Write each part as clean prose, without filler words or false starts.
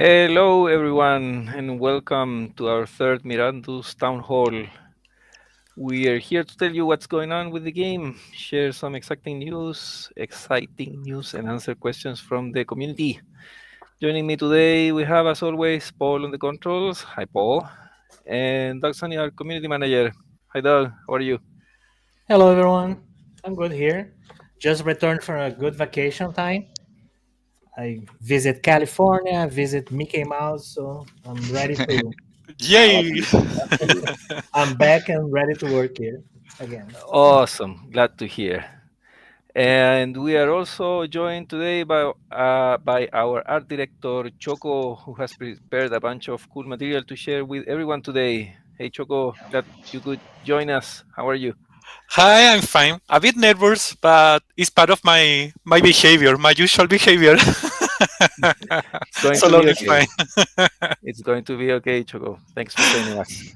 Hello, everyone, and welcome to our third Mirandus Town Hall. We are here to tell you what's going on with the game, share some exciting news, and answer questions from the community. Joining me today, we have, as always, Paul on the controls. Hi, Paul. And Doug Sunny, our community manager. Hi, Doug. How are you? Hello, everyone. I'm good here. Just returned from a good vacation time. I visit California, visit Mickey Mouse, so I'm ready to. Yay! I'm back and ready to work here again. Awesome. Glad to hear. And we are also joined today by our art director, Choco, who has prepared a bunch of cool material to share with everyone today. Hey, Choco, glad you could join us. How are you? Hi, I'm fine. A bit nervous, but it's part of my behavior, my usual behavior. It's going So to be long is okay. fine. It's going to be okay, Choco. Thanks for joining us.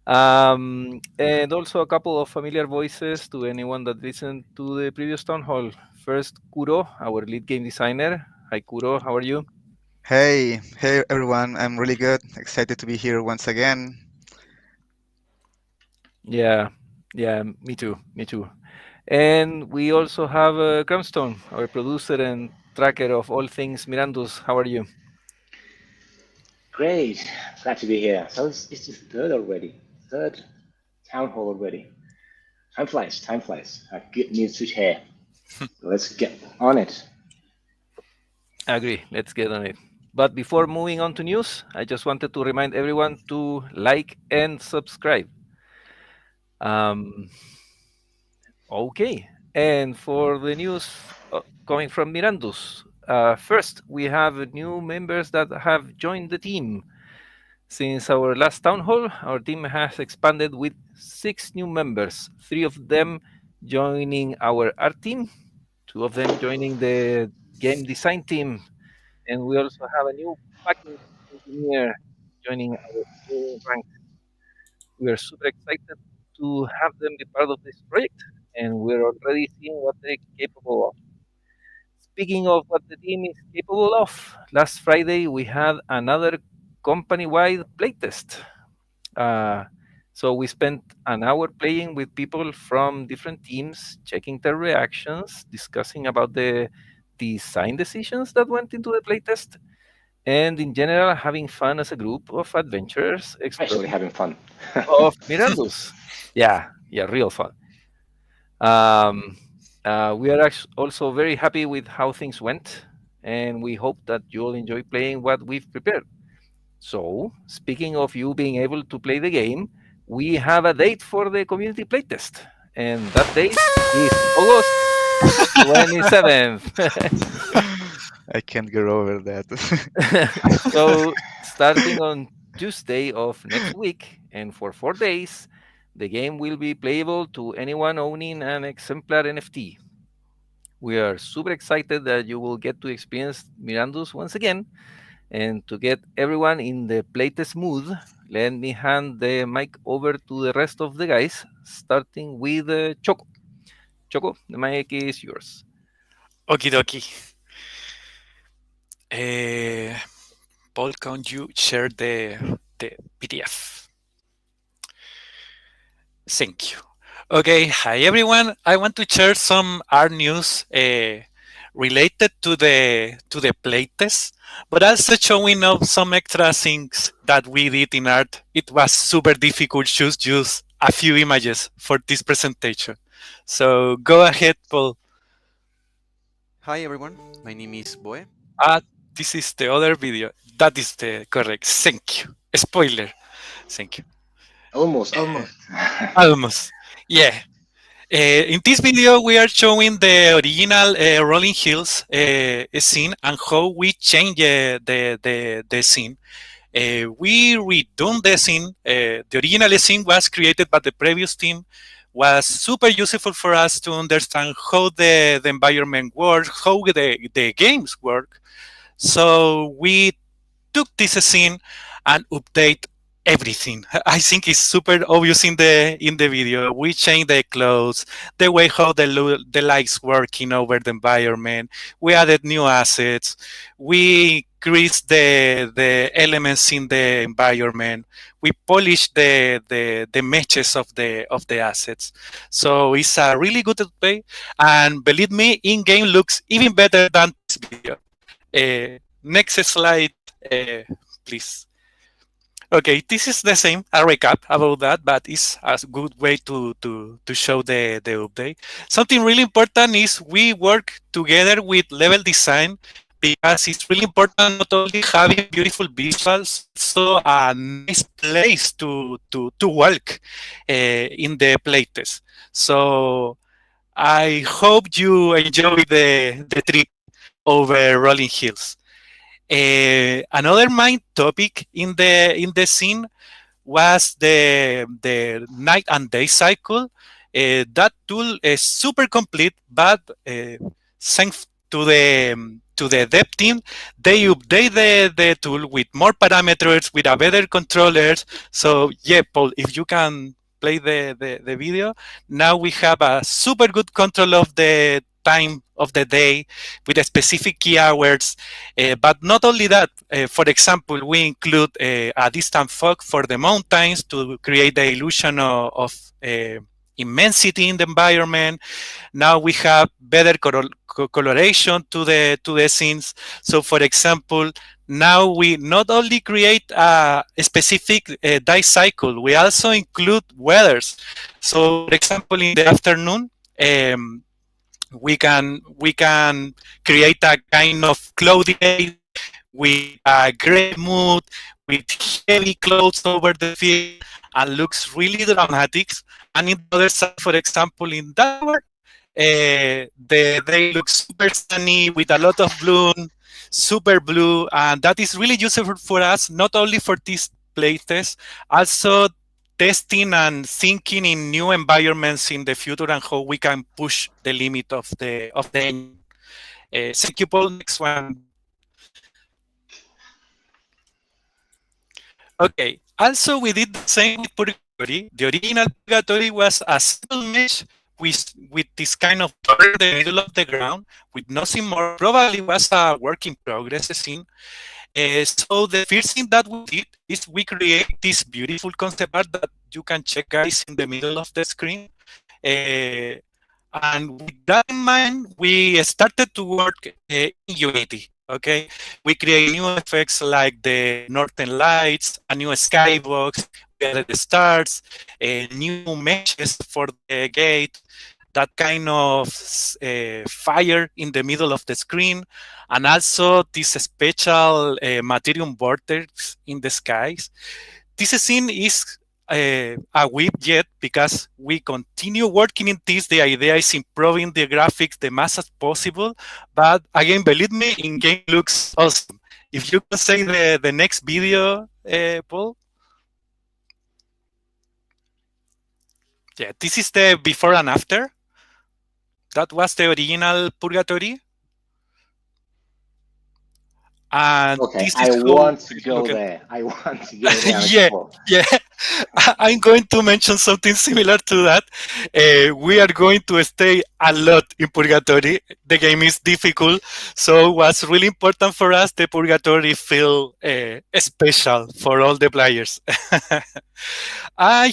And also a couple of familiar voices to anyone that listened to the previous town hall. First, Kuro, our lead game designer. Hi, Kuro. How are you? Hey everyone, I'm really good. Excited to be here once again. Yeah, yeah, me too. And we also have Cramstone, our producer and tracker of all things Mirandus. How are you? Great, glad to be here. So it's the third already, third town hall already. Time flies, time flies. Good news to share. Let's get on it. I agree. Let's get on it. But before moving on to news, I just wanted to remind everyone to like and subscribe. Um, okay. And for the news coming from Mirandus, first we have new members that have joined the team. Since our last town hall, our team has expanded with 6 new members, 3 of them joining our art team, 2 of them joining the game design team, and we also have a new packing engineer joining our new rank. We are super excited to have them be part of this project, and we're already seeing what they're capable of. Speaking of what the team is capable of, last Friday we had another company-wide playtest. Uh, so we spent an hour playing with people from different teams, checking their reactions, discussing about the design decisions that went into the playtest, and in general having fun as a group of adventurers Actually exploring having fun. of Mirandus. Yeah, real fun. Um, we are also very happy with how things went, and we hope that you'll enjoy playing what we've prepared. So, speaking of you being able to play the game, we have a date for the community playtest, and that date is August 27th. I can't get over that. So, starting on Tuesday of next week, and for 4 days, the game will be playable to anyone owning an exemplar NFT. We are super excited that you will get to experience Mirandus once again. And to get everyone in the playtest mood, let me hand the mic over to the rest of the guys, starting with Choco. Choco, the mic is yours. Okie dokie. Paul, can you share the PDF? Thank you. Okay, hi everyone. I want to share some art news related to the playtest, but also showing off some extra things that we did in art. It was super difficult to use a few images for this presentation. So go ahead, Paul. Hi everyone, my name is Boe. Ah, this is the other video. That is the correct. Thank you. Spoiler. Thank you. Almost, almost. Almost. Yeah. In this video, we are showing the original Rolling Hills scene and how we change the scene. We redone the scene. The original scene was created by the previous team. Was super useful for us to understand how the environment works, how the games work. So we took this scene and update everything. I think it's super obvious in the video. We changed the clothes, the way how the lights working over the environment. We added new assets. We increase the elements in the environment. We polish the meshes of the assets. So it's a really good play, and believe me, in game looks even better than this video. Next slide, please. Okay, this is the same, a recap about that, but it's a good way to show the update. Something really important is we work together with level design, because it's really important not only having beautiful visuals, so a nice place to walk in the playtest. So I hope you enjoy the trip over rolling hills. Another main topic in the scene was the night and day cycle. That tool is super complete, but thanks to the dev team, they update the tool with more parameters, with a better controllers. So yeah, Paul, if you can play the video, now we have a super good control of the time of the day with a specific key hours. But not only that, for example, we include a distant fog for the mountains to create the illusion of immensity in the environment. Now we have better coloration to the scenes. So for example, now we not only create a specific day cycle, we also include weathers. So for example, in the afternoon, we can create a kind of cloudy day with a gray mood, with heavy clouds over the field, and looks really dramatic. And in the other side, for example, in that hour, the day looks super sunny with a lot of bloom, super blue, and that is really useful for us, not only for this playtest, also testing and thinking in new environments in the future and how we can push the limit of the engine. Thank you, Paul. Next one. Okay. Also, we did the same with Purgatory. The original Purgatory was a simple mesh with this kind of door in the middle of the ground, with nothing more. Probably was a work in progress scene. So the first thing that we did is we create this beautiful concept art that you can check, guys, in the middle of the screen. And with that in mind, we started to work in Unity. Okay, we create new effects like the northern lights, a new skybox, we added the stars, new meshes for the gate, that kind of fire in the middle of the screen, and also this special material vortex in the skies. This scene is a whip yet, because we continue working in this. The idea is improving the graphics the most as possible, but again, believe me, in game looks awesome. If you can say the next video, Paul. Yeah, this is the before and after. That was the original Purgatory. And okay, this I is want to go there. I want to go there. yeah. I'm going to mention something similar to that. We are going to stay a lot in Purgatory. The game is difficult, so what's really important for us, the Purgatory feel special for all the players.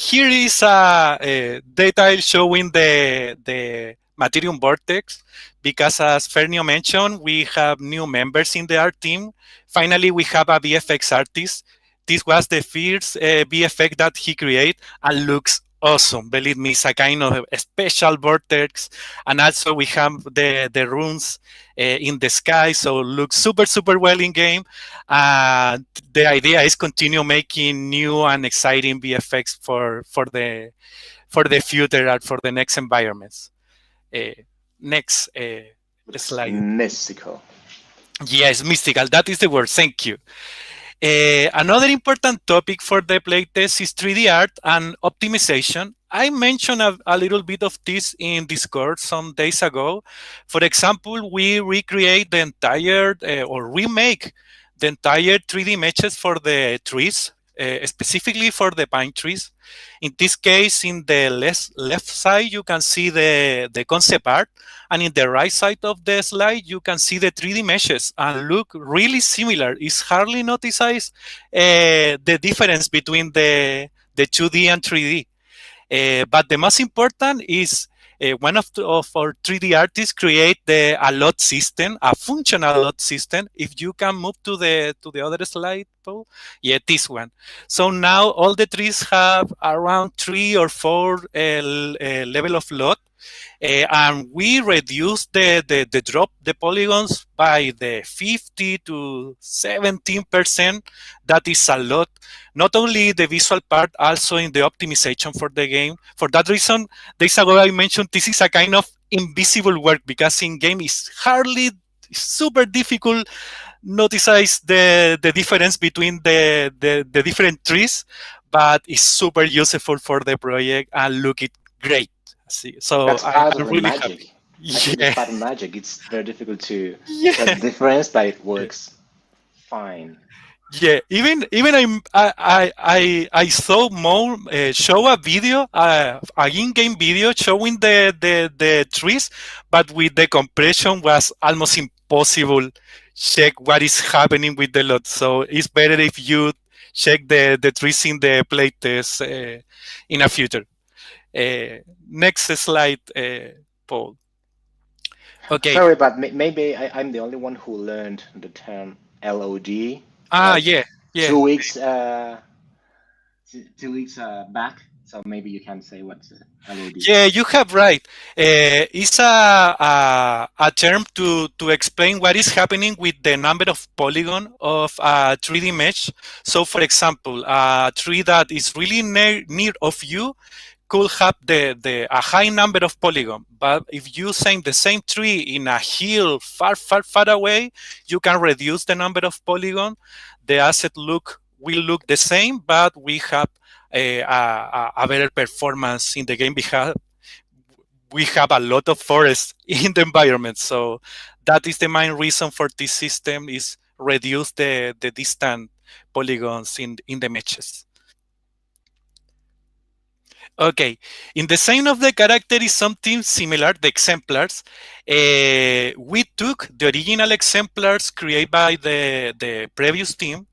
Here is a detail showing the Materium Vortex, because as Fernio mentioned, we have new members in the art team. Finally, we have a VFX artist. This was the first VFX that he created, and looks awesome. Believe me, it's a kind of a special vortex. And also we have the runes in the sky, so looks super, super well in game. The idea is continue making new and exciting VFX for the future and for the next environments. Next slide. Mystical. Yes, mystical. That is the word. Thank you. Another important topic for the playtest is 3D art and optimization. I mentioned a little bit of this in Discord some days ago. For example, we recreate the entire or remake the entire 3D meshes for the trees specifically for the pine trees. In this case, in the left side, you can see the concept art, and in the right side of the slide, you can see the 3D meshes and look really similar. It's hardly notices the difference between the 2D and 3D. But the most important is one of our 3D artists create a lot system, a functional lot system. If you can move to the other slide, Paul. Yeah, this one. So now all the trees have around 3 or 4 level of lot. And we reduce the drop the polygons by the 50 to 17%. That is a lot. Not only the visual part, also in the optimization for the game. For that reason, days ago I mentioned this is a kind of invisible work, because in game is hardly super difficult notice the difference between the different trees, but it's super useful for the project and look it great. See, so That's part I'm of the really magic. happy. I think Yeah, it's part of magic. It's very difficult to yeah. tell the difference, but it works fine. Yeah, even I saw more show a video, a in-game video showing the trees, but with the compression was almost impossible check what is happening with the lot. So it's better if you check the trees in the playtest in a future. Next slide, Paul. Okay. Sorry, but maybe I'm the only one who learned the term LOD like Yeah, yeah. 2 weeks 2 weeks back. So maybe you can say what's LOD. Yeah, you have right. It's a term to explain what is happening with the number of polygon of a 3D mesh. So, for example, a tree that is really near of you could have a high number of polygon. But if you send the same tree in a hill far away, you can reduce the number of polygon. The asset will look the same, but we have a better performance in the game because we have a lot of forest in the environment. So that is the main reason for this system is reduce the distant polygons in the meshes. Okay, in the design of the character is something similar, the exemplars. We took the original exemplars created by the previous team,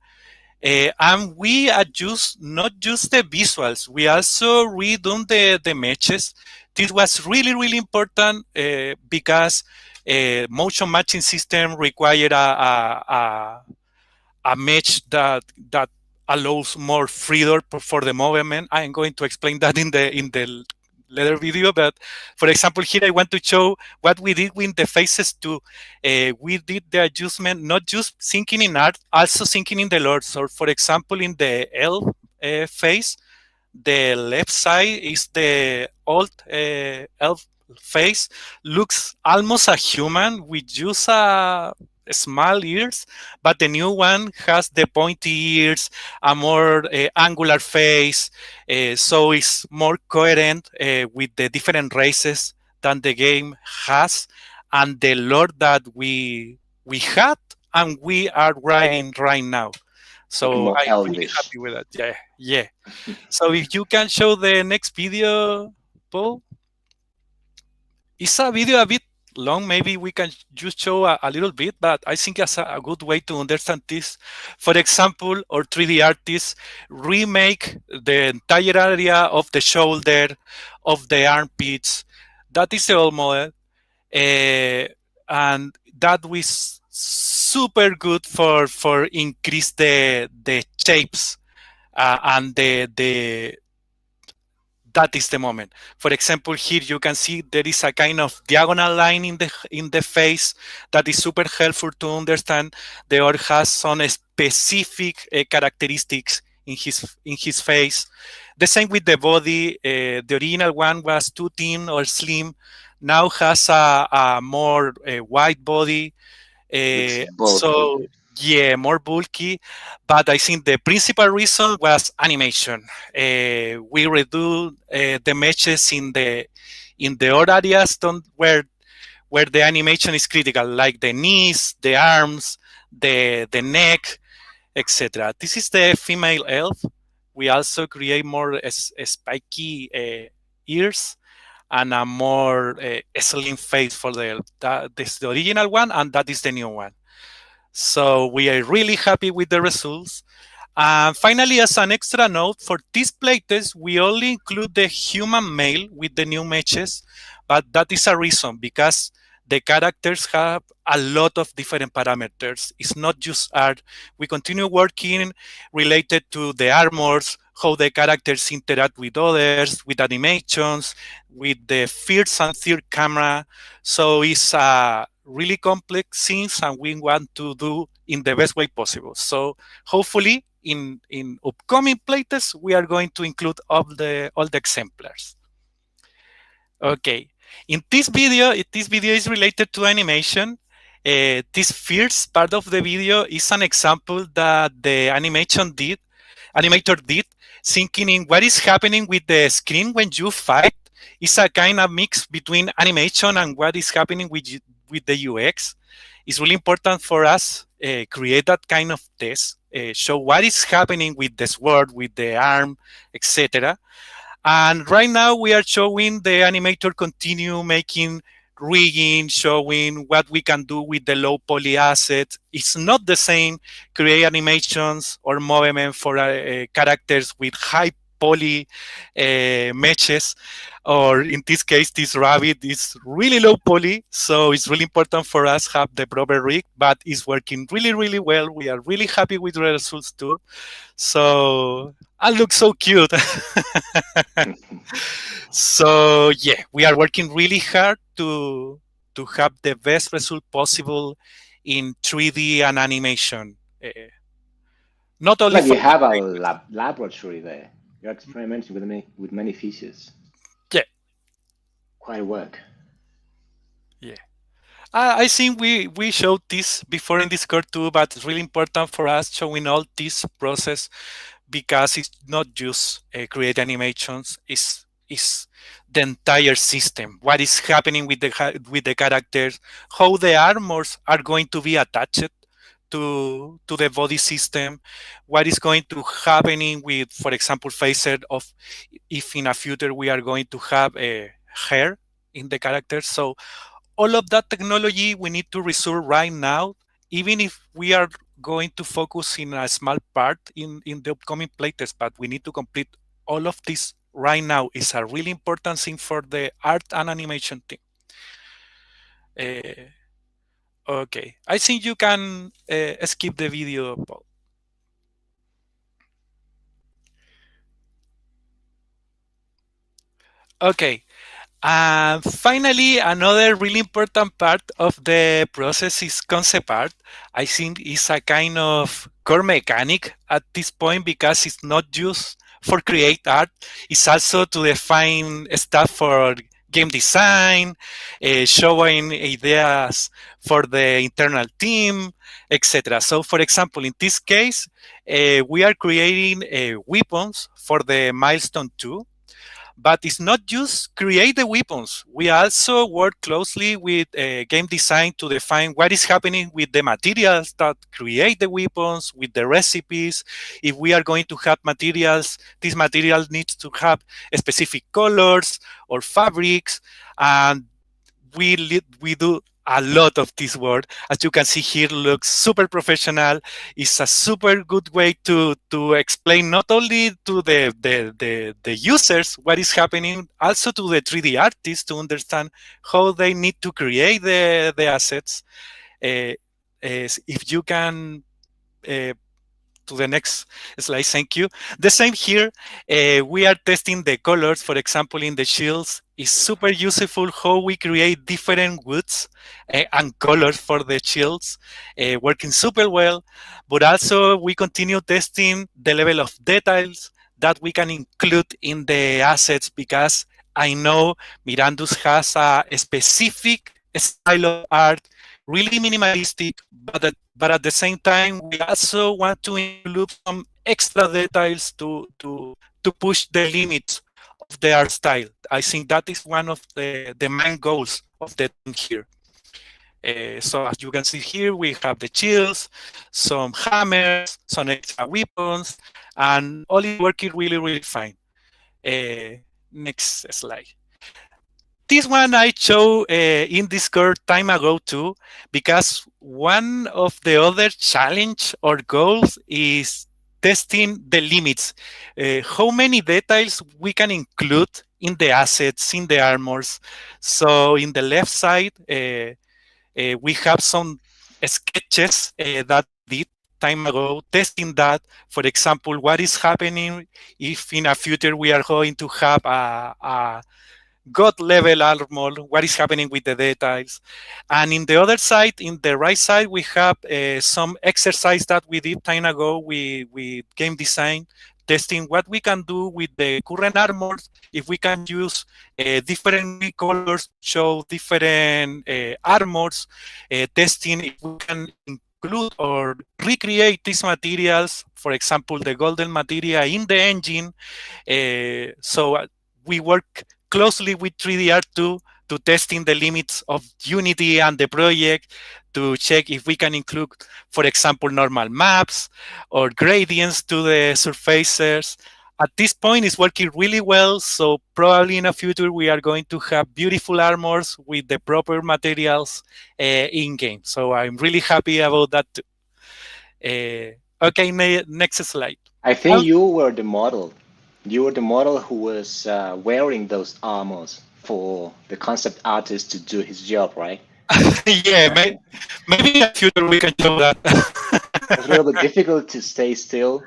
and we adjust not just the visuals, we also redone the matches. This was really important because motion matching system required a match that allows more freedom for the movement. I am going to explain that in the later video, but for example, here I want to show what we did with the faces too. We did the adjustment not just syncing in art, also syncing in the lore. So for example, in the elf face, the left side is the old elf face, looks almost a human with just small ears, but the new one has the pointy ears, a more angular face, so it's more coherent with the different races than the game has and the lore that we had and we are writing right now. Looking So more I'm really elvish. happy with that. Yeah. So if you can show the next video, Paul. It's a video a bit long. Maybe we can just show a little bit, but I think it's a good way to understand this. For example, our 3D artists remake the entire area of the shoulder, of the armpits. That is the old model. And that was super good for increase the shapes and the that is the moment. For example, here you can see there is a kind of diagonal line in the face that is super helpful to understand. The orc has some specific characteristics in his face. The same with the body. The original one was too thin or slim. Now has a more wide body. Looks So bulky. yeah, more bulky. But I think the principal reason was animation. We redo the meshes in the odd areas where the animation is critical, like the knees, the arms, the neck. etc. This is the female elf. We also create more spiky ears and a more slim face for the elf. This is the original one, and that is the new one. So we are really happy with the results. And finally, as an extra note, for this playtest, we only include the human male with the new matches, but that is a reason because the characters have a lot of different parameters. It's not just art. We continue working related to the armors, how the characters interact with others, with animations, with the first and third camera. So it's a really complex things, and we want to do in the best way possible. So hopefully in upcoming playtests, we are going to include all the exemplars. Okay, in this video is related to animation. This first part of the video is an example that the animator did, thinking in what is happening with the screen when you fight. It's a kind of mix between animation and what is happening with the UX. It's really important for us create that kind of test, show what is happening with the sword, with the arm, etc. And right now we are showing the animator continue making rigging, showing what we can do with the low poly asset. It's not the same create animations or movement for characters with high poly matches, or in this case, this rabbit is really low poly. So it's really important for us have the proper rig, but it's working really, really well. We are really happy with the results too. So I look so cute. So yeah, we are working really hard to have the best result possible in 3D and animation. Not only Like you for have a laboratory there. You're experimenting with many features. Yeah. Quite a work. Yeah. I think we showed this before in Discord too, but it's really important for us showing all this process because it's not just create animations, it's the entire system. What is happening with the characters, how the armors are going to be attached to the body system, what is going to happening with, for example, faces of if in a future we are going to have a hair in the characters. So all of that technology we need to resolve right now, even if we are going to focus in a small part in the upcoming playtest, but we need to complete all of this right now. Is a really important thing for the art and animation team. Okay, I think you can skip the video, Paul. Okay. And finally, another really important part of the process is concept art. I think it's a kind of core mechanic at this point because it's not just for create art, it's also to define stuff for game design, showing ideas for the internal team, etc. So for example, in this case, we are creating weapons for the milestone 2. But it's not just create the weapons. We also work closely with game design to define what is happening with the materials that create the weapons, with the recipes. If we are going to have materials, this material needs to have specific colors or fabrics, and we do a lot of this work. As you can see here, looks super professional. It's a super good way to explain not only to the users what is happening, also to the 3D artists to understand how they need to create the assets. If you can to the next slide, thank you. The same here, we are testing the colors. For example, in the shields, it's super useful how we create different woods and colors for the shields, working super well. But also, we continue testing the level of details that we can include in the assets because I know Mirandus has a specific style of art, really minimalistic, but at the same time, we also want to include some extra details to push the limits of the art style. I think that is one of the main goals of the team here. So as you can see here, we have the shields, some hammers, some extra weapons, and all is working really, really fine. Next slide. This one I showed in Discord time ago too, because one of the other challenge or goals is testing the limits. How many details we can include in the assets, in the armors. So in the left side, we have some sketches that we did time ago, testing that. For example, what is happening if in a future we are going to have a God level armor, what is happening with the details. And in the other side, in the right side, we have some exercise that we did time ago with game design, testing what we can do with the current armors, if we can use different colors to show different armors, testing if we can include or recreate these materials, for example, the golden material in the engine. So we work closely with 3DR2 to testing the limits of Unity and the project to check if we can include, for example, normal maps or gradients to the surfaces. At this point, it's working really well. So probably in the future, we are going to have beautiful armors with the proper materials in game. So I'm really happy about that too. Okay, next slide. I think you were the model. You were the model who was wearing those armors for the concept artist to do his job, right? Yeah, maybe in the future we can show that. It's a little bit difficult to stay still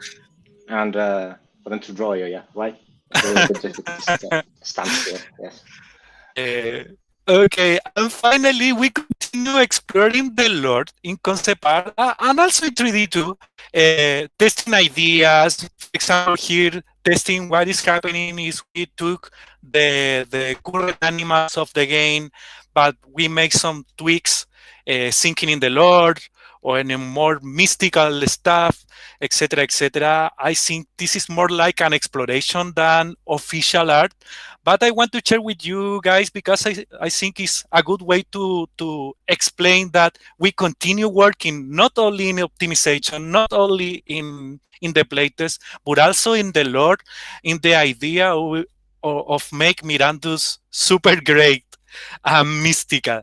and for them to draw you, yeah, right? It's a little bit difficult to stand still, yes. Okay, and finally we continue exploring the lore in concept art and also in 3D too, testing ideas. For example, here testing what is happening is we took the current animals of the game, but we make some tweaks, thinking in the lore or in a more mystical stuff, etc., etc. I think this is more like an exploration than official art. But I want to share with you guys because I think it's a good way to explain that we continue working not only in optimization, not only in the playtest, but also in the lore, in the idea of make Mirandus super great and mystical.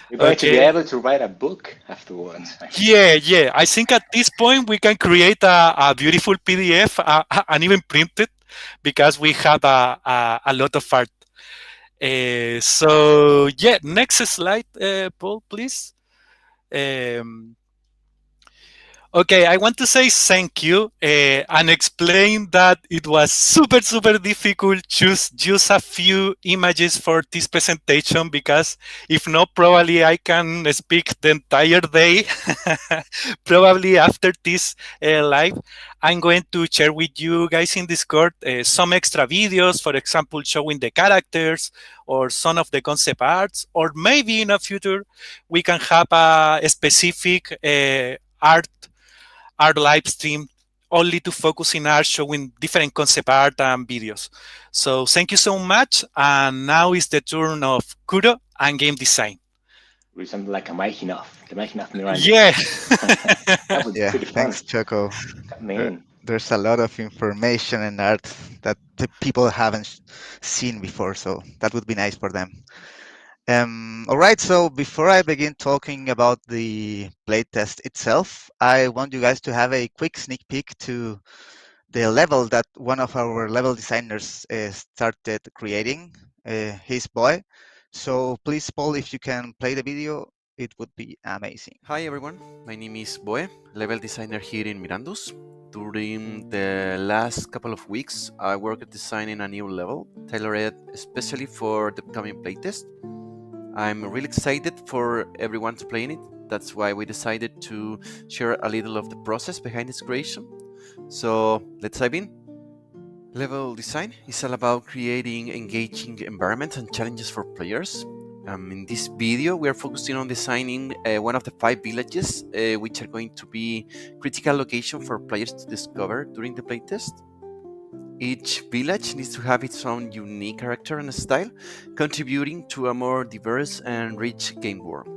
You're going to be Okay. able to write a book afterwards. Yeah. I think at this point we can create a beautiful PDF and even print it because we have a lot of art. So yeah, next slide, Paul, please. Okay, I want to say thank you and explain that it was super difficult choose just a few images for this presentation because if not, probably I can speak the entire day. Probably after this live, I'm going to share with you guys in Discord some extra videos, for example, showing the characters or some of the concept arts, or maybe in the future we can have a specific art live stream only to focus in art, showing different concept art and videos. So thank you so much. And now is the turn of Kuro and game design. We something like the making of Mirandus. Yeah. That was Yeah, pretty fun. thanks, Choco. Man. There's a lot of information and art that the people haven't seen before, so that would be nice for them. All right, so before I begin talking about the playtest itself, I want you guys to have a quick sneak peek to the level that one of our level designers started creating, his boy. So please, Paul, if you can play the video, it would be amazing. Hi everyone, my name is Boe, level designer here in Mirandus. During the last couple of weeks, I worked designing a new level, tailored especially for the upcoming playtest. I'm really excited for everyone to play in it. That's why we decided to share a little of the process behind its creation. So let's dive in. Level design is all about creating engaging environments and challenges for players. In this video, we are focusing on designing one of the 5 villages, which are going to be critical location for players to discover during the playtest. Each village needs to have its own unique character and style, contributing to a more diverse and rich game world.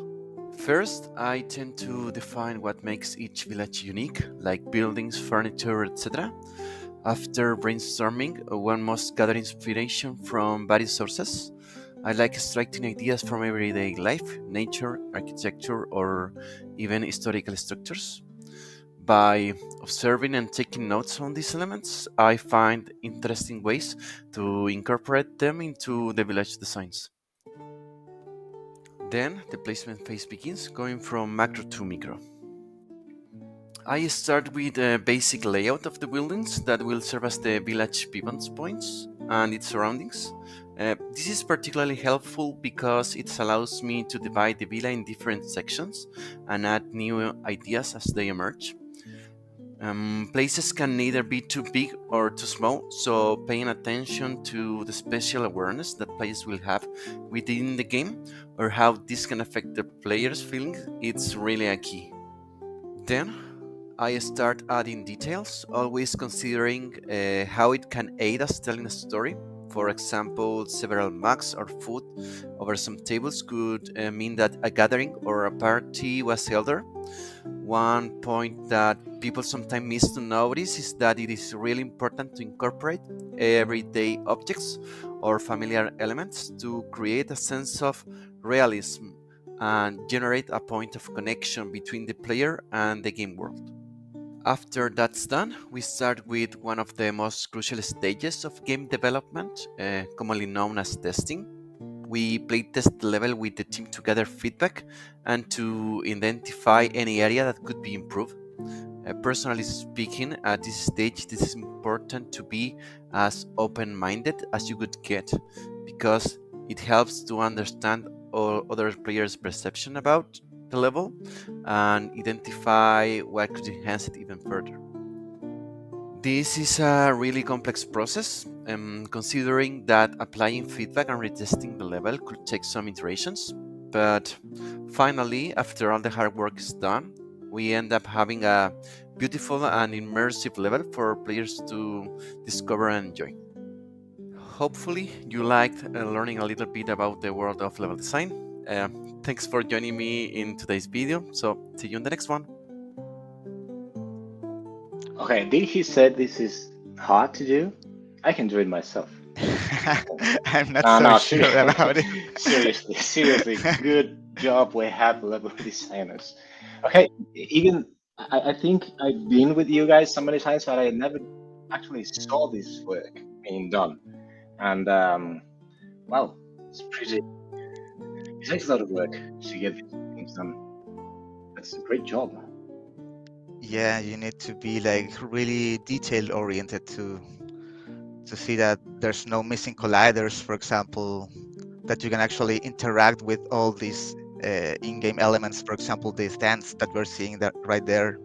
First, I tend to define what makes each village unique, like buildings, furniture, etc. After brainstorming, one must gather inspiration from various sources. I like extracting ideas from everyday life, nature, architecture, or even historical structures. By observing and taking notes on these elements, I find interesting ways to incorporate them into the village designs. Then the placement phase begins, going from macro to micro. I start with a basic layout of the buildings that will serve as the village pivot points and its surroundings. This is particularly helpful because it allows me to divide the villa in different sections and add new ideas as they emerge. Places can neither be too big or too small, so paying attention to the special awareness that players will have within the game or how this can affect the players' feelings, it's really a key. Then I start adding details, always considering how it can aid us telling a story. For example, several mugs or food over some tables could mean that a gathering or a party was held there. One point that people sometimes miss to notice is that it is really important to incorporate everyday objects or familiar elements to create a sense of realism and generate a point of connection between the player and the game world. After that's done, we start with one of the most crucial stages of game development, commonly known as testing. We playtest the level with the team to gather feedback and to identify any area that could be improved. Personally speaking, at this stage, this is important to be as open-minded as you could get, because it helps to understand all other players' perception about the level and identify what could enhance it even further. This is a really complex process, considering that applying feedback and retesting the level could take some iterations. But finally, after all the hard work is done, we end up having a beautiful and immersive level for players to discover and enjoy. Hopefully, you liked learning a little bit about the world of level design. Thanks for joining me in today's video. So, see you in the next one. Okay, did he said this is hard to do? I can do it myself. I'm not No, so no, sure about it. seriously, good job we have level designers. Okay, even I think I've been with you guys so many times, but I never actually saw this work being done. And well, it's pretty. It takes a lot of work to get these things done. That's a great job. Yeah, you need to be like really detail oriented to see that there's no missing colliders, for example, that you can actually interact with all these in-game elements, for example, the stands that we're seeing that right there,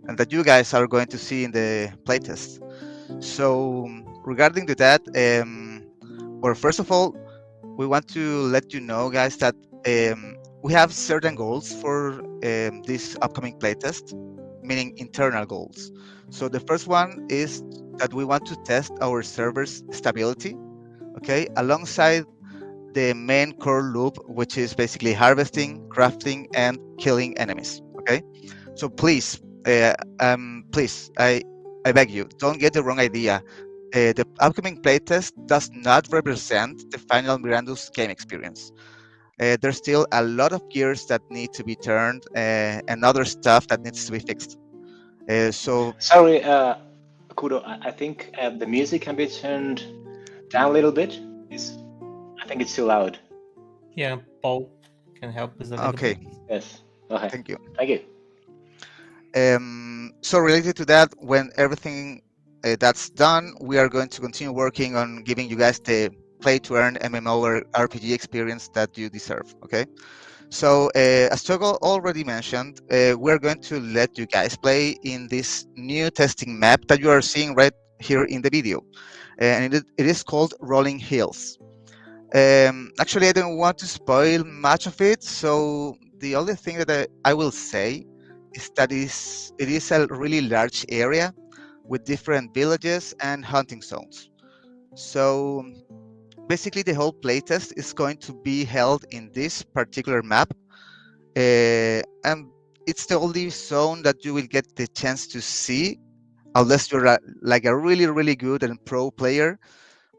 and that you guys are going to see in the playtest. So regarding to that, well, first of all, we want to let you know, guys, that we have certain goals for this upcoming playtest, meaning internal goals. So the first one is that we want to test our server's stability, okay, alongside the main core loop, which is basically harvesting, crafting, and killing enemies. Okay, so please, please, I beg you, don't get the wrong idea. The upcoming playtest does not represent the final Mirandus game experience. There's still a lot of gears that need to be turned and other stuff that needs to be fixed. So Sorry, Kudo, I think the music can be turned down a little bit. I think it's too loud. Yeah, Paul can help us a little okay, bit. Yes. Okay. thank you. Thank you. So related to that, when everything that's done, we are going to continue working on giving you guys the play to earn MMO or RPG experience that you deserve. Okay. So as Togo already mentioned, we're going to let you guys play in this new testing map that you are seeing right here in the video, and it is called Rolling Hills. Actually, I don't want to spoil much of it, so the only thing that I will say is that it is a really large area with different villages and hunting zones. So basically, the whole playtest is going to be held in this particular map, And it's the only zone that you will get the chance to see, unless you're like a really, really good and pro player,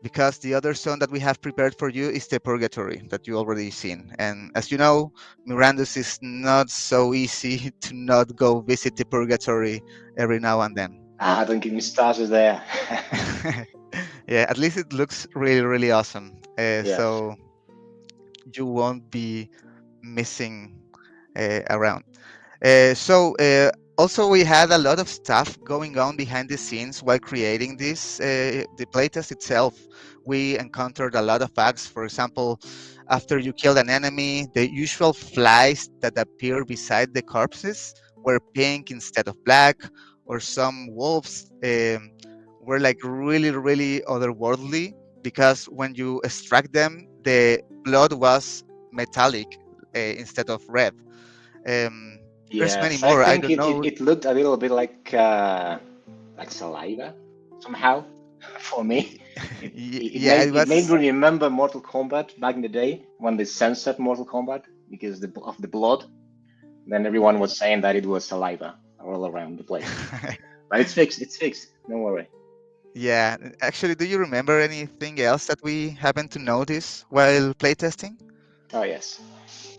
because the other zone that we have prepared for you is the Purgatory that you already seen. And as you know, Mirandus is not so easy to not go visit the Purgatory every now and then. Ah, don't get me started there. Yeah, at least it looks really, really awesome. Yes. So you won't be missing around. So also we had a lot of stuff going on behind the scenes while creating this the playtest itself. We encountered a lot of bugs. For example, after you killed an enemy, the usual flies that appear beside the corpses were pink instead of black, or some wolves were like really, really otherworldly, because when you extract them, the blood was metallic instead of red. um, there's many Yes, I more. I think don't it, it, know. it looked a little bit like saliva somehow for me. It Yeah, made it it made was. me remember Mortal Kombat back in the day when they censored Mortal Kombat because of the blood. Then everyone was saying that it was saliva all around the place. But it's fixed. It's fixed. Don't worry. Yeah, actually, do you remember anything else that we happened to notice while playtesting? Oh yes,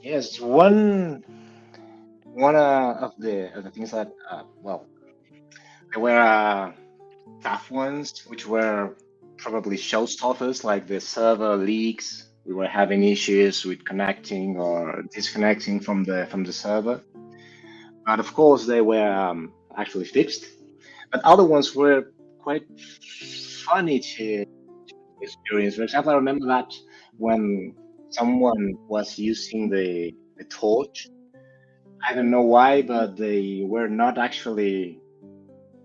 yes. One of the things that well, there were tough ones which were probably showstoppers, like the server leaks. We were having issues with connecting or disconnecting from the server, but of course they were actually fixed. But other ones were quite funny to experience. For example, I remember that when someone was using the torch, I don't know why, but they were not actually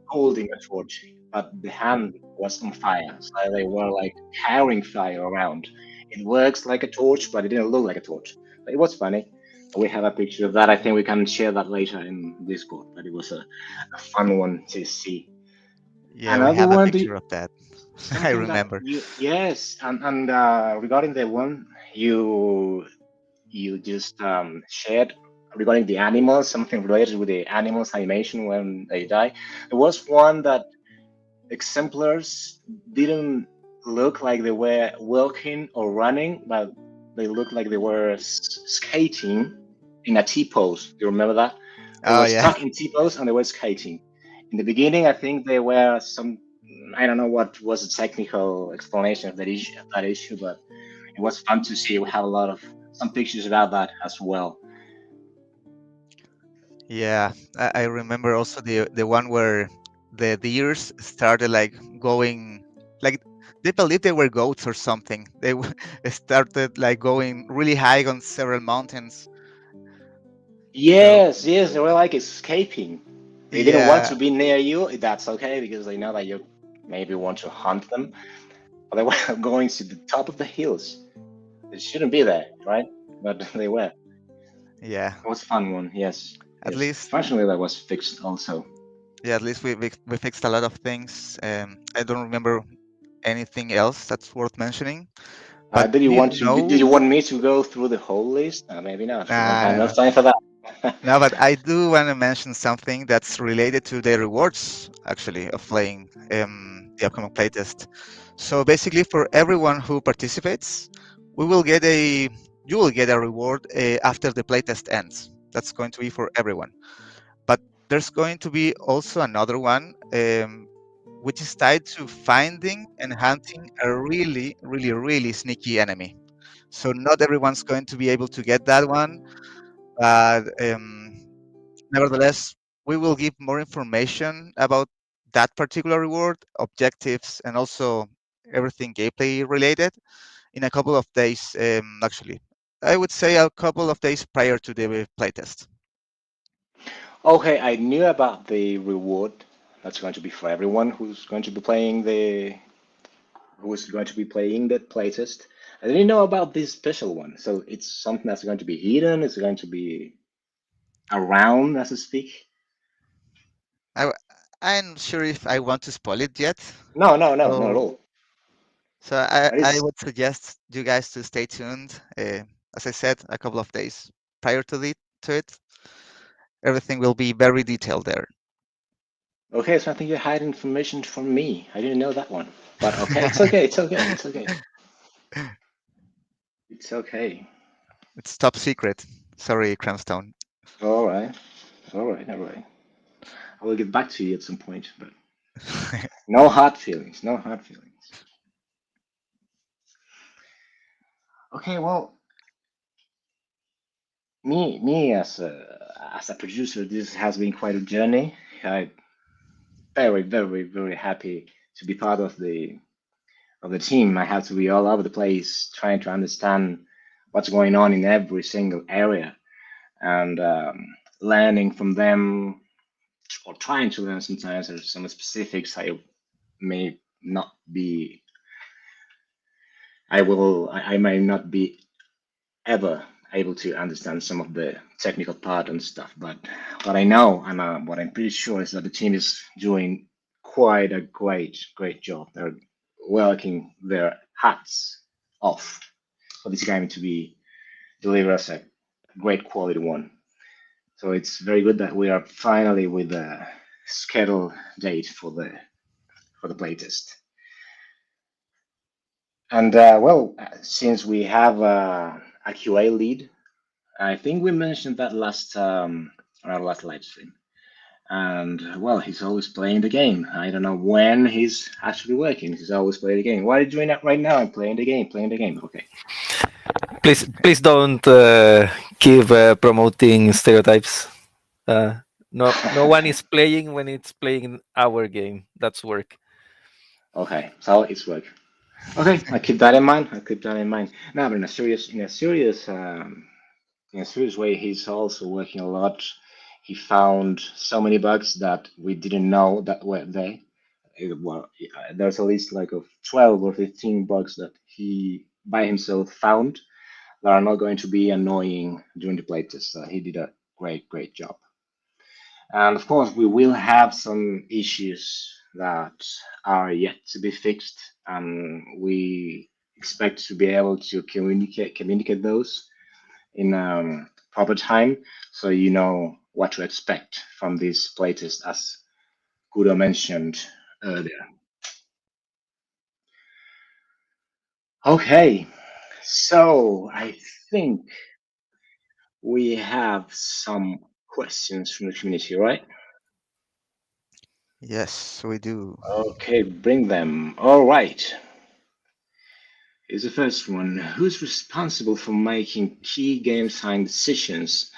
holding a torch, but the hand was on fire. So they were like carrying fire around. It works like a torch, but it didn't look like a torch. But it was funny. We have a picture of that. I think we can share that later in Discord. But it was a fun one to see. Yeah, we Another have a one, picture of that. I something that remember. you yes, and regarding the one you just shared regarding the animals, something related with the animals animation when they die. There was one that exemplars didn't look like they were walking or running, but they looked like they were skating in a T pose. Do you remember that? They Oh were yeah, stuck in T pose and they were skating. In the beginning, I think they were some. I don't know what was the technical explanation of that issue, but it was fun to see. We have a lot of some pictures about that as well. yeah. I remember also the one where the deers started like going, like they believed they were goats or something. They started like going really high on several mountains. So Yes, yes, they were like escaping. They didn't want yeah, to be near you. That's okay because they know that you maybe want to hunt them. But they were going to the top of the hills. They shouldn't be there, right? But they were. yeah. It was a fun one. Yes, At yes. least, Fortunately, that was fixed also. yeah. At least we fixed a lot of things. I don't remember anything else that's worth mentioning. But Did you do you want to? Did you know? want me to go through the whole list? Maybe not. We don't have No, enough time for that. no, but I do want to mention something that's related to the rewards, actually, of playing the upcoming playtest. So basically, for everyone who participates, we will get a you will get a reward after the playtest ends. That's going to be for everyone. But there's going to be also another one, which is tied to finding and hunting a really, really, really sneaky enemy. So not everyone's going to be able to get that one, but nevertheless, we will give more information about that particular reward, objectives, and also everything gameplay related in a couple of days. Actually, I would say a couple of days prior to the playtest. Okay, I knew about the reward. That's going to be for everyone who's going to be playing that playtest. I didn't know about this special one. So it's something that's going to be hidden. It's going to be around, as to speak. I, I'm not sure if I want to spoil it yet. No, no, no, not at So, all. so I It's would suggest you guys to stay tuned. As I said, a couple of days prior to it. to it, everything will be very detailed there. Okay, so I think you're hiding information from me. I didn't know that one. But okay, it's okay, it's okay, it's okay. It's okay. It's top secret. Sorry, Cramstone. All right, all right, all right. I will get back to you at some point, but no hard feelings, no hard feelings. Okay, well, me as a producer, this has been quite a journey. I very, very, very happy to be part of the team. I have to be all over the place trying to understand what's going on in every single area and learning from them or trying to learn sometimes. There's some specifics I may not be, I may not be ever able to understand some of the technical part and stuff. But what I know and what I'm pretty sure is that the team is doing quite a great job. They're working their hats off for this game to be delivered as a great quality one. So it's very good that we are finally with a schedule date for the playtest. And well, since we have a QA lead, I think we mentioned that on our last live stream. And well, he's always playing the game. I don't know when he's actually working. He's always playing the game. What are you doing right now? I'm playing the game, playing the game. Okay. Please don't keep promoting stereotypes. No one is playing when it's playing our game. That's work. Okay, so it's work. Okay, I keep that in mind. I keep that in mind. Now, but in a serious way, he's also working a lot. He found so many bugs that we didn't know that were there. Well, there's at least like of 12 or 15 bugs that he by himself found that are not going to be annoying during the playtest. He did a great job. And of course, we will have some issues that are yet to be fixed, and we expect to be able to communicate those in proper time, so you know what to expect from this playtest, as Kudo mentioned earlier. Okay, so I think we have some questions from the community, right? Yes, we do. Okay, bring them. All right. Here's the first one. Who's responsible for making key game design decisions,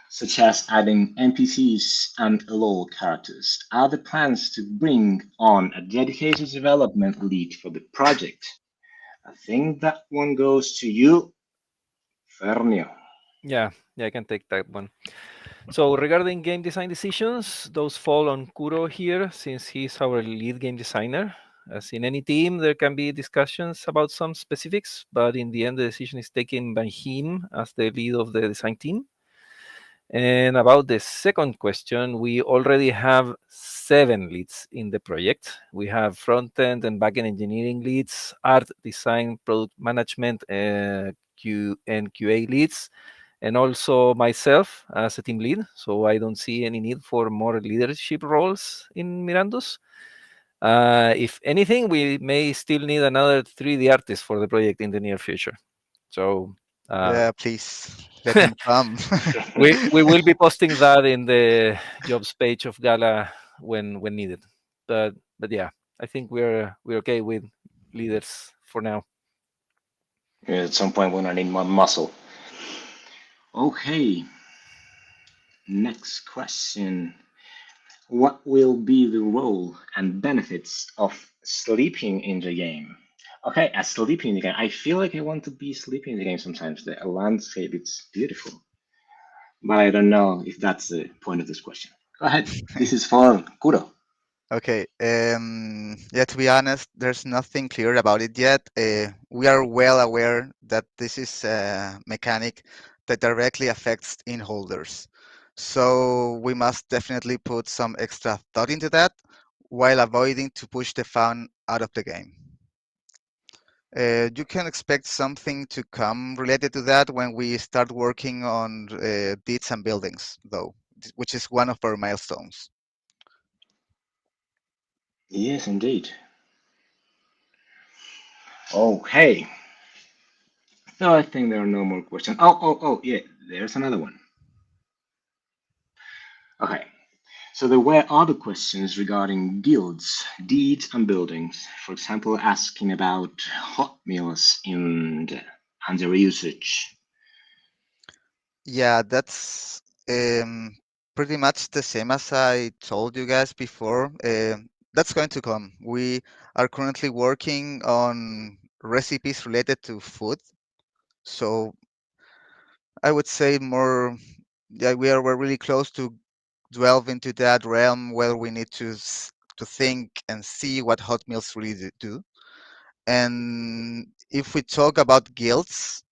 such as adding NPCs and lore characters? Are there plans to bring on a dedicated development lead for the project? I think that one goes to you, Fernio. Yeah, I can take that one. So regarding game design decisions, those fall on Kuro here, since he's our lead game designer. As in any team, there can be discussions about some specifics, but in the end, the decision is taken by him as the lead of the design team. And about the second question, we already have 7 leads in the project. We have front-end and back-end engineering leads, art, design, product management, and QA leads, and also myself as a team lead. So I don't see any need for more leadership roles in Mirandus. If anything, we may still need another 3D artist for the project in the near future. So Yeah, please let him come. we will be posting that in the jobs page of Gala when needed. But yeah, I think we're okay with leaders for now. At some point, we're gonna need more muscle. Okay. Next question. What will be the role and benefits of sleeping in the game? Okay, as sleeping in the game, I feel like I want to be sleeping in the game sometimes. The landscape, it's beautiful. But I don't know if that's the point of this question. Go ahead. This is for Kuro. Okay. Yeah, to be honest, there's nothing clear about it yet. We are well aware that this is a mechanic that directly affects in-holders. So we must definitely put some extra thought into that while avoiding to push the fun out of the game. You can expect something to come related to that when we start working on deeds and buildings, though, which is one of our milestones. Yes, indeed. Okay. No, I think there are no more questions. Oh, yeah, there's another one. Okay. So there were other questions regarding guilds, deeds, and buildings. For example, asking about hot meals and their usage. Yeah, that's pretty much the same as I told you guys before. That's going to come. We are currently working on recipes related to food. So I would say more, yeah, we're really close to delve into that realm where we need to think and see what hot meals really do. And if we talk about guilds,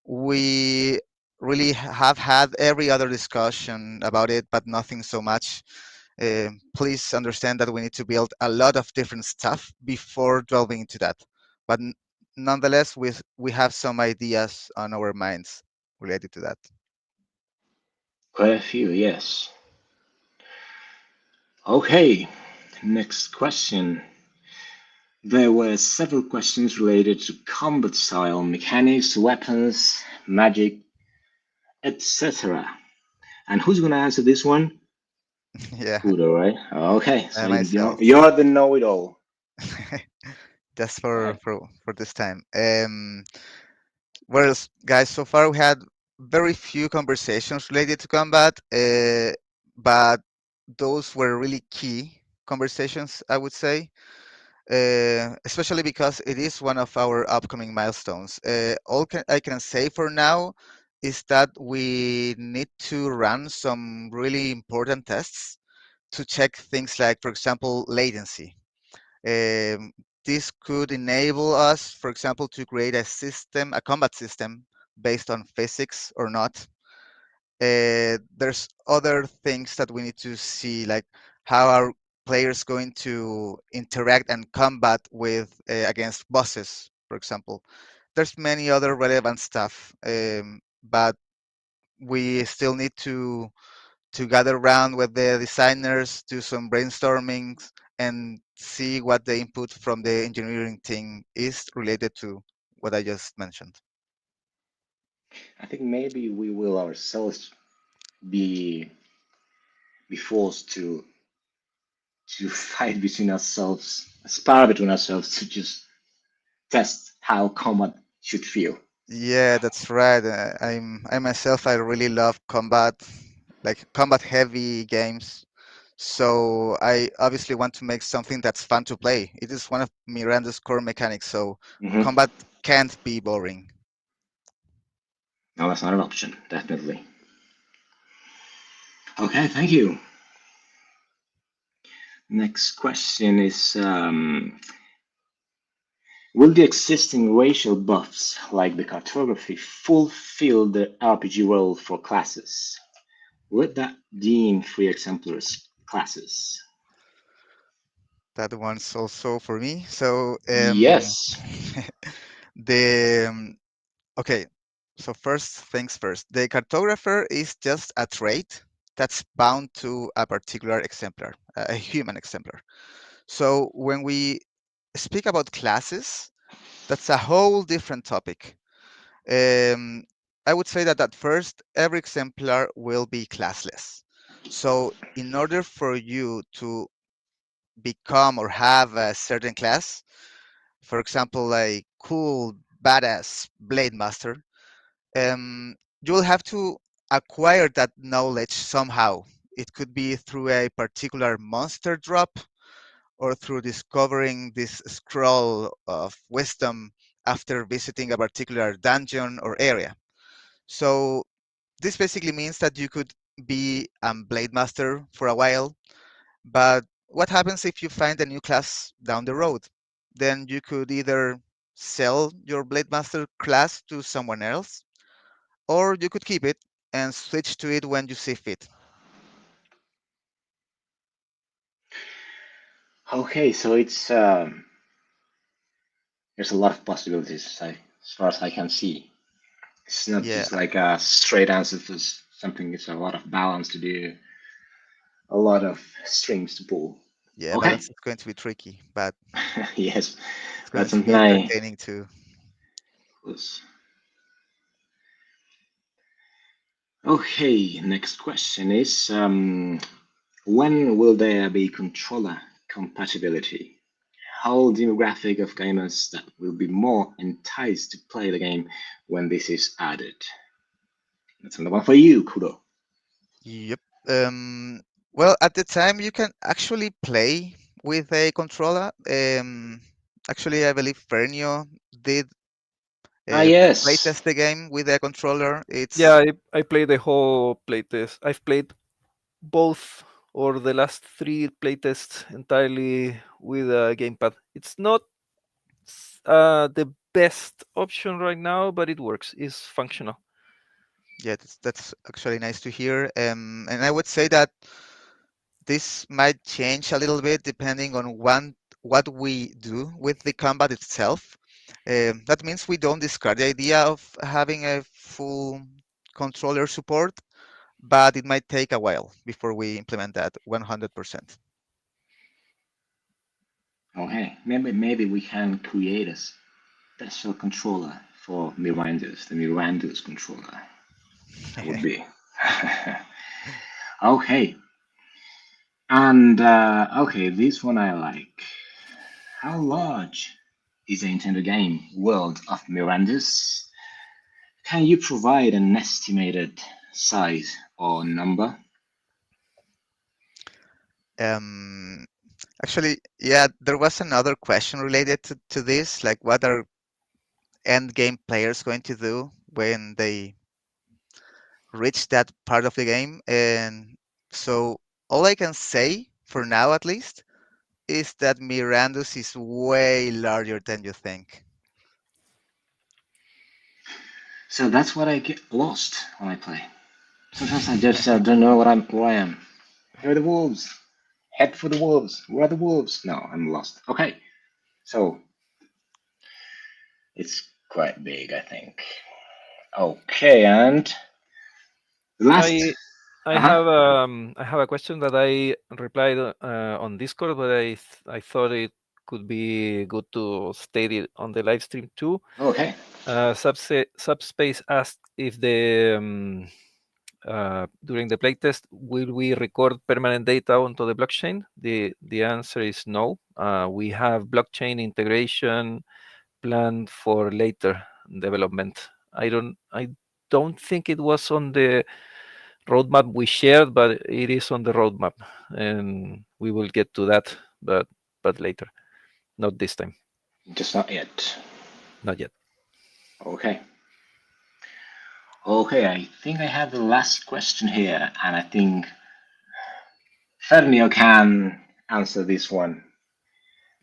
we really have had every other discussion about it, but nothing so much. Please understand that we need to build a lot of different stuff before delving into that. But nonetheless, we have some ideas on our minds related to that. Quite a few, yes. Okay, next question. There were several questions related to combat style, mechanics, weapons, magic, etc. And who's going to answer this one? Yeah, Udo, right? Okay, so myself. you're the know-it-all. Just Right. for this time. Whereas, guys, so far we had very few conversations related to combat, but those were really key conversations, I would say, especially because it is one of our upcoming milestones. I can say for now is that we need to run some really important tests to check things like, for example, latency. Um, this could enable us, for example, to create a combat system based on physics or not. There's other things that we need to see, like how are players going to interact and combat with against bosses, for example. There's many other relevant stuff, but we still need to gather around with the designers, do some brainstorming, and see what the input from the engineering team is related to what I just mentioned. I think maybe we will ourselves be be forced to fight between ourselves, spar between ourselves to just test how combat should feel. Yeah, that's right. I myself, I really love combat, like combat heavy games. So I obviously want to make something that's fun to play. It is one of Miranda's core mechanics, so Hmm. combat can't be boring. No, that's not an option, definitely. Okay, thank you. Next question is will the existing racial buffs, like the cartography, fulfill the RPG role for classes? Would that deem free exemplars classes? That one's also for me. So Yes. the okay. So first things first. The cartographer is just a trait that's bound to a particular exemplar, a human exemplar. So when we speak about classes, that's a whole different topic. Um, I would say that at first, every exemplar will be classless. So in order for you to become or have a certain class, for example, a cool, badass Blade Master, you will have to acquire that knowledge somehow. It could be through a particular monster drop or through discovering this scroll of wisdom after visiting a particular dungeon or area. So this basically means that you could be a Blade Master for a while, but what happens if you find a new class down the road? Then you could either sell your Blade Master class to someone else, or you could keep it and switch to it when you see fit. Okay, so it's There's a lot of possibilities as far as I can see. It's not Yeah, just like a straight answer for something. It's a lot of balance to do, a lot of strings to pull. yeah, Okay. balance is going to be tricky, but Yes, it's going that's to something be I entertaining too. was. Okay, next question is when will there be controller compatibility? How demographic of gamers that will be more enticed to play the game when this is added? That's another one for you, Kudo. Yep. Um, well, at the time you can actually play with a controller. Actually, I believe Fernio did Ah, playtest yes. the game with a controller. Yeah, It's I played the whole playtest. I've played both or the last three playtests entirely with a gamepad. It's not the best option right now, but it works. It's functional. yeah, that's actually nice to hear. And I would say that this might change a little bit depending on what we do with the combat itself. That means we don't discard the idea of having a full controller support, but it might take a while before we implement that 100%. Okay, maybe we can create a special controller for Mirandus, the Mirandus controller. That would be. Okay, and okay, this one I like. How large is the Nintendo game world of Mirandus? Can you provide an estimated size or number? Um, Actually, yeah, there was another question related to this, like what are end game players going to do when they reach that part of the game? And so all I can say, for now at least, is that Mirandus is way larger than you think. So that's what I get lost when I play. Sometimes I just don't know where I am. Here are the wolves. Head for the wolves. Where are the wolves? No, I'm lost. Okay, so it's quite big, I think. Okay, and last. I I Uh huh. have I have a question that I replied on Discord, but I thought it could be good to state it on the live stream too. Okay. Subspace asked if the during the playtest will we record permanent data onto the blockchain? The answer is no. We have blockchain integration planned for later development. I don't think it was on the roadmap we shared, but it is on the roadmap, and we will get to that, but later, not this time, Just not yet. not yet. Okay. Okay, I think I have the last question here, and I think Fernio can answer this one.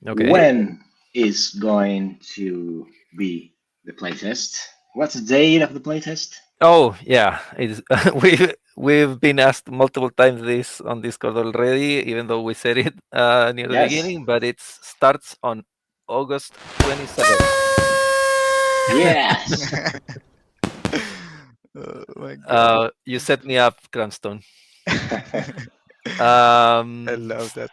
Okay. When is going to be the playtest? What's the date of the playtest? Oh yeah, it's we've been asked multiple times this on Discord already, even though we said it near the Yes. beginning. But it starts on August 27th. Yes. Oh my god. You set me up, Cranston. I love that.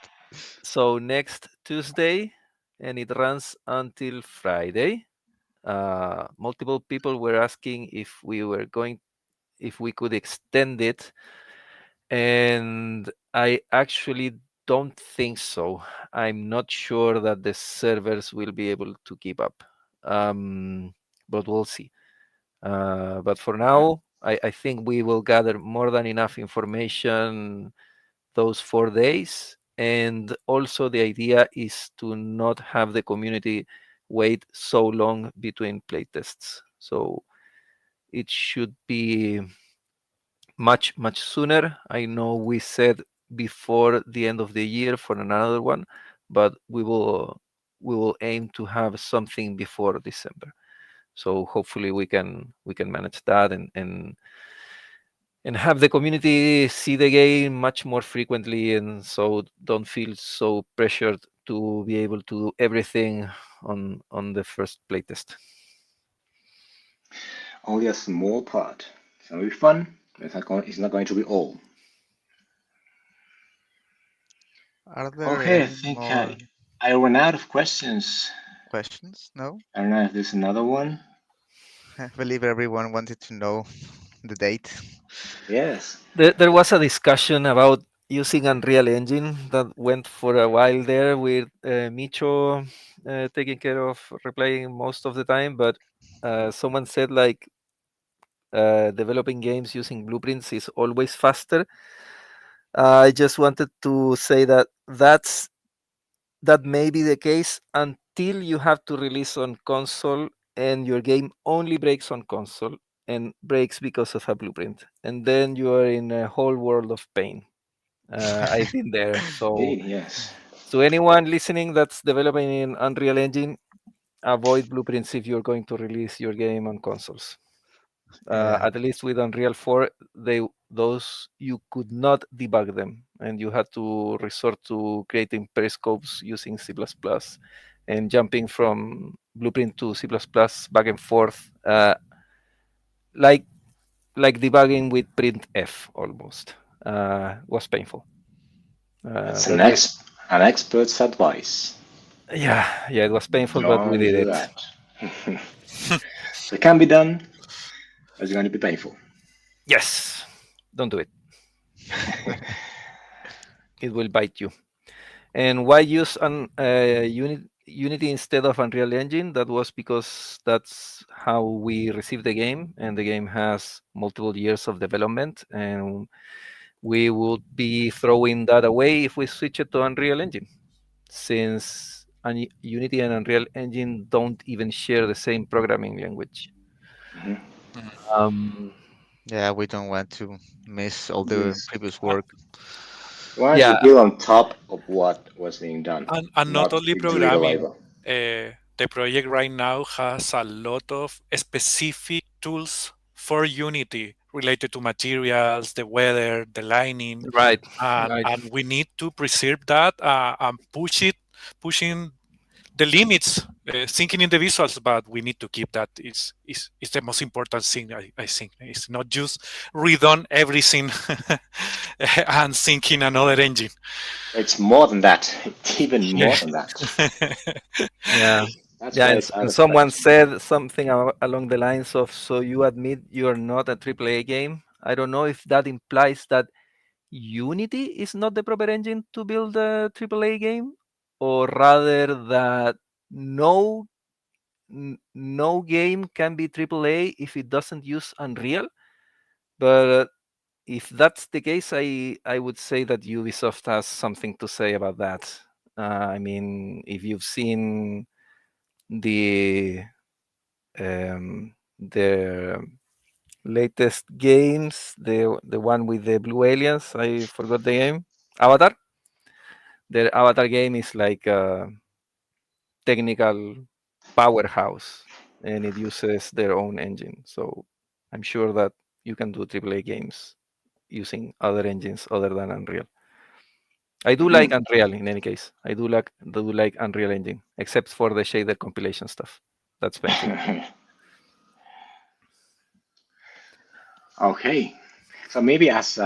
So next Tuesday, and it runs until Friday. Multiple people were asking if we could extend it, and I actually don't think so. I'm not sure that the servers will be able to keep up, but we'll see. But for now, I think we will gather more than enough information those 4 days. And also, the idea is to not have the community wait so long between playtests. So it should be much sooner. I know we said before the end of the year for another one, but we will aim to have something before December. So hopefully we can manage that and have the community see the game much more frequently, and so don't feel so pressured to be able to do everything on the first playtest. Only a small part. It's gonna be fun. It's not going to be all. Are there Okay, I any think more I ran out of questions. questions? No? I don't know if there's another one. I believe everyone wanted to know the date. Yes. There was a discussion about using Unreal Engine that went for a while there with Micho taking care of replaying most of the time, but someone said like developing games using blueprints is always faster. I just wanted to say that that may be the case until you have to release on console and your game only breaks on console and breaks because of a blueprint, and then you are in a whole world of pain. I've been there. So Indeed, yes. to anyone listening that's developing in Unreal Engine, avoid blueprints if you're going to release your game on consoles. Yeah. At least with Unreal 4, those you could not debug them, and you had to resort to creating periscopes using C++ and jumping from blueprint to C++ back and forth, like debugging with printf almost. Was painful. That's But we, an expert's advice. yeah, it was painful, but we Don't did do it. that. So it can be done, but it's going to be painful. Yes, don't do it. It will bite you. And why use Unity instead of Unreal Engine? That was because that's how we received the game, and the game has multiple years of development, and we would be throwing that away if we switch it to Unreal Engine, since Unity and Unreal Engine don't even share the same programming language. Mhm. Um, Yeah, we don't want to miss all the Yes. previous work. We wanted to yeah, build on top of what was being done, And not not only do the programming, labor. the project right now has a lot of specific tools for Unity related to materials, the weather, the lighting, right, and right. we need to preserve that and pushing the limits, thinking in the visuals, but we need to keep that. Is the most important thing. I think it's not just redone everything and thinking another engine. It's more than that. It's even more Yeah, than that. yeah. That's Yeah, why and, it's out and of someone spec. said something along the lines of, "So you admit you're not a AAA game?" I don't know if that implies that Unity is not the proper engine to build a AAA game, or rather that no no game can be AAA if it doesn't use Unreal. But if that's the case, I would say that Ubisoft has something to say about that. I mean, if you've seen the the latest games, the one with the blue aliens, I forgot the name, Avatar. The Avatar game is like a technical powerhouse, and it uses their own engine. So I'm sure that you can do AAA games using other engines other than Unreal. I do like Mhm. Unreal in any case. I do like Unreal Engine, except for the shader compilation stuff. That's painful. Okay. So maybe as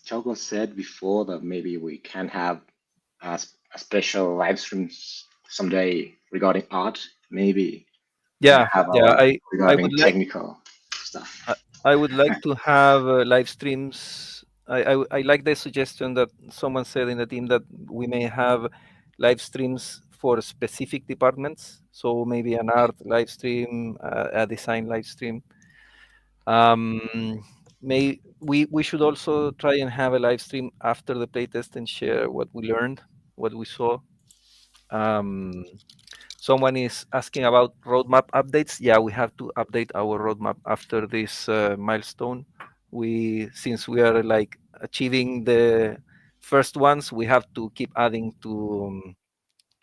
Choco said before, that maybe we can have a special live streams someday regarding art. Maybe we can Yeah, have yeah. our I would regarding like technical stuff. I I would like to have live streams. I like the suggestion that someone said in the team that we may have live streams for specific departments. So maybe an art live stream, a design live stream. Um, we should also try and have a live stream after the playtest and share what we learned, what we saw. Um, Someone is asking about roadmap updates. Yeah, we have to update our roadmap after this milestone. Since we are like achieving the first ones, we have to keep adding to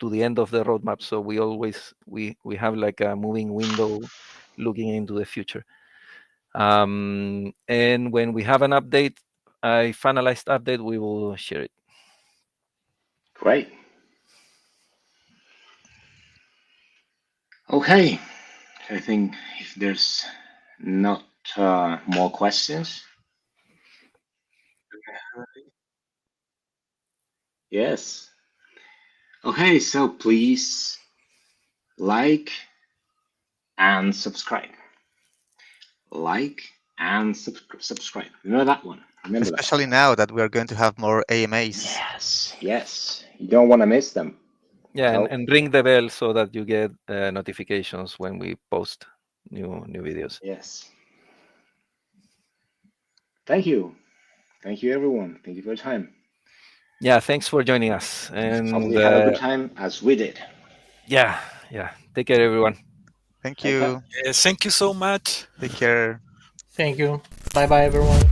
the end of the roadmap. So we have like a moving window looking into the future. And when we have an update, a finalized update, we will share it. Great. Okay, I think if there's not more questions, yes. Okay, so please like and subscribe. Like and subscribe. Remember that one. Remember that. Especially now that we are going to have more AMAs. Yes, yes. You don't want to miss them. Yeah, Nope. and ring the bell so that you get notifications when we post new videos. Yes. Thank you. Thank you, everyone. Thank you for your time. Yeah, thanks for joining us. And Hopefully, you had a good time as we did. yeah, take care, everyone. Thank Take care. you. Thank you so much. Take care. Thank you. Bye bye, everyone.